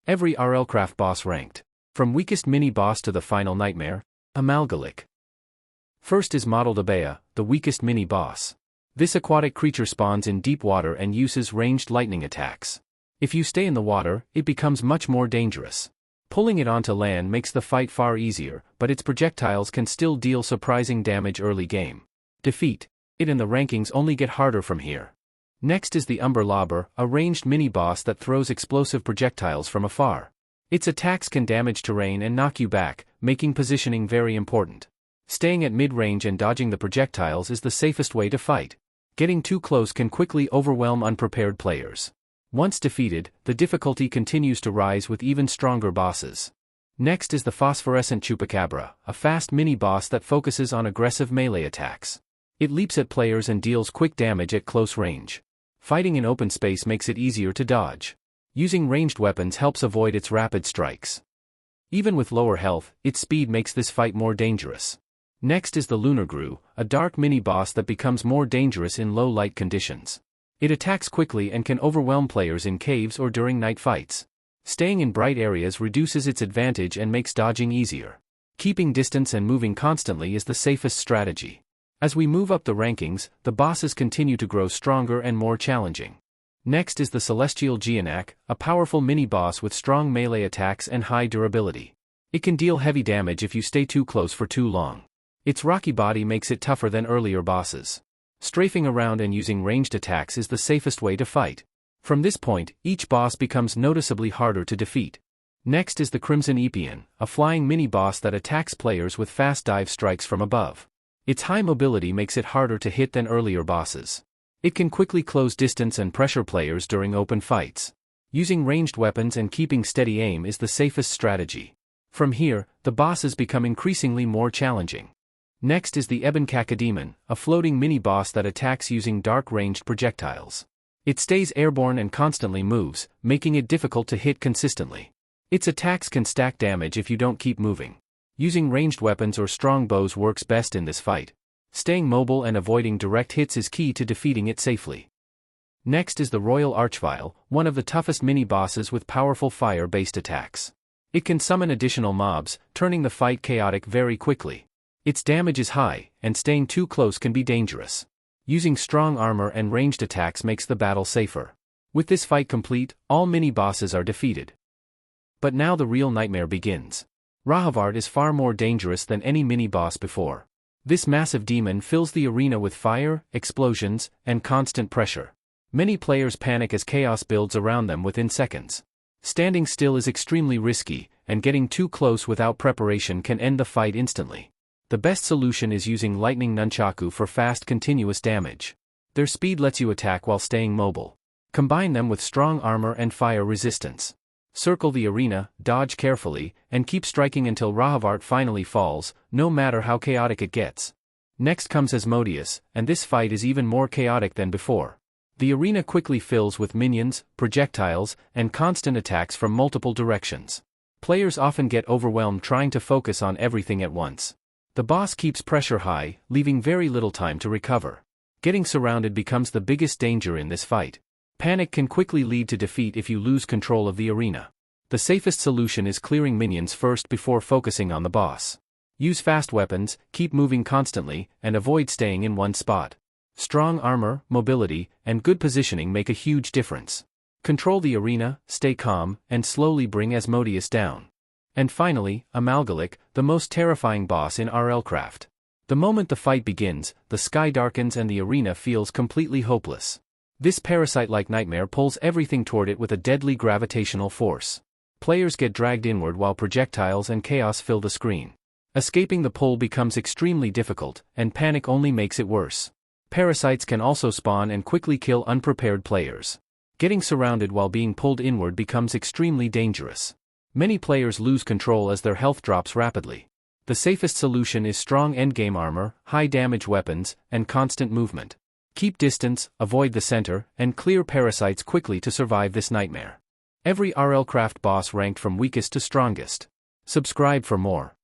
Every Rlcraft boss ranked. From weakest mini-boss to the final nightmare, Amalgalich. First is Mottled Abaia, the weakest mini-boss. This aquatic creature spawns in deep water and uses ranged lightning attacks. If you stay in the water, it becomes much more dangerous. Pulling it onto land makes the fight far easier, but its projectiles can still deal surprising damage early game. Defeat it and the rankings only get harder from here. Next is the Umber Lobber, a ranged mini-boss that throws explosive projectiles from afar. Its attacks can damage terrain and knock you back, making positioning very important. Staying at mid-range and dodging the projectiles is the safest way to fight. Getting too close can quickly overwhelm unprepared players. Once defeated, the difficulty continues to rise with even stronger bosses. Next is the Phosphorescent Chupacabra, a fast mini-boss that focuses on aggressive melee attacks. It leaps at players and deals quick damage at close range. Fighting in open space makes it easier to dodge. Using ranged weapons helps avoid its rapid strikes. Even with lower health, its speed makes this fight more dangerous. Next is the Lunar Grue, a dark mini-boss that becomes more dangerous in low light conditions. It attacks quickly and can overwhelm players in caves or during night fights. Staying in bright areas reduces its advantage and makes dodging easier. Keeping distance and moving constantly is the safest strategy. As we move up the rankings, the bosses continue to grow stronger and more challenging. Next is the celestial Geonach, a powerful mini-boss with strong melee attacks and high durability. It can deal heavy damage if you stay too close for too long. Its rocky body makes it tougher than earlier bosses. Strafing around and using ranged attacks is the safest way to fight. From this point, each boss becomes noticeably harder to defeat. Next is the Crimson Epion, a flying mini-boss that attacks players with fast dive strikes from above. Its high mobility makes it harder to hit than earlier bosses. It can quickly close distance and pressure players during open fights. Using ranged weapons and keeping steady aim is the safest strategy. From here, the bosses become increasingly more challenging. Next is the Ebon Cacodemon, a floating mini-boss that attacks using dark-ranged projectiles. It stays airborne and constantly moves, making it difficult to hit consistently. Its attacks can stack damage if you don't keep moving. Using ranged weapons or strong bows works best in this fight. Staying mobile and avoiding direct hits is key to defeating it safely. Next is the Royal Archvile, one of the toughest mini-bosses with powerful fire-based attacks. It can summon additional mobs, turning the fight chaotic very quickly. Its damage is high, and staying too close can be dangerous. Using strong armor and ranged attacks makes the battle safer. With this fight complete, all mini-bosses are defeated. But now the real nightmare begins. Rahovart is far more dangerous than any mini-boss before. This massive demon fills the arena with fire, explosions, and constant pressure. Many players panic as chaos builds around them within seconds. Standing still is extremely risky, and getting too close without preparation can end the fight instantly. The best solution is using lightning nunchaku for fast continuous damage. Their speed lets you attack while staying mobile. Combine them with strong armor and fire resistance. Circle the arena, dodge carefully, and keep striking until Rahovart finally falls, no matter how chaotic it gets. Next comes Asmodeus, and this fight is even more chaotic than before. The arena quickly fills with minions, projectiles, and constant attacks from multiple directions. Players often get overwhelmed trying to focus on everything at once. The boss keeps pressure high, leaving very little time to recover. Getting surrounded becomes the biggest danger in this fight. Panic can quickly lead to defeat if you lose control of the arena. The safest solution is clearing minions first before focusing on the boss. Use fast weapons, keep moving constantly, and avoid staying in one spot. Strong armor, mobility, and good positioning make a huge difference. Control the arena, stay calm, and slowly bring Asmodeus down. And finally, Amalgalich, the most terrifying boss in Rlcraft. The moment the fight begins, the sky darkens and the arena feels completely hopeless. This parasite-like nightmare pulls everything toward it with a deadly gravitational force. Players get dragged inward while projectiles and chaos fill the screen. Escaping the pull becomes extremely difficult, and panic only makes it worse. Parasites can also spawn and quickly kill unprepared players. Getting surrounded while being pulled inward becomes extremely dangerous. Many players lose control as their health drops rapidly. The safest solution is strong endgame armor, high damage weapons, and constant movement. Keep distance, avoid the center, and clear parasites quickly to survive this nightmare. Every Rlcraft boss ranked from weakest to strongest. Subscribe for more.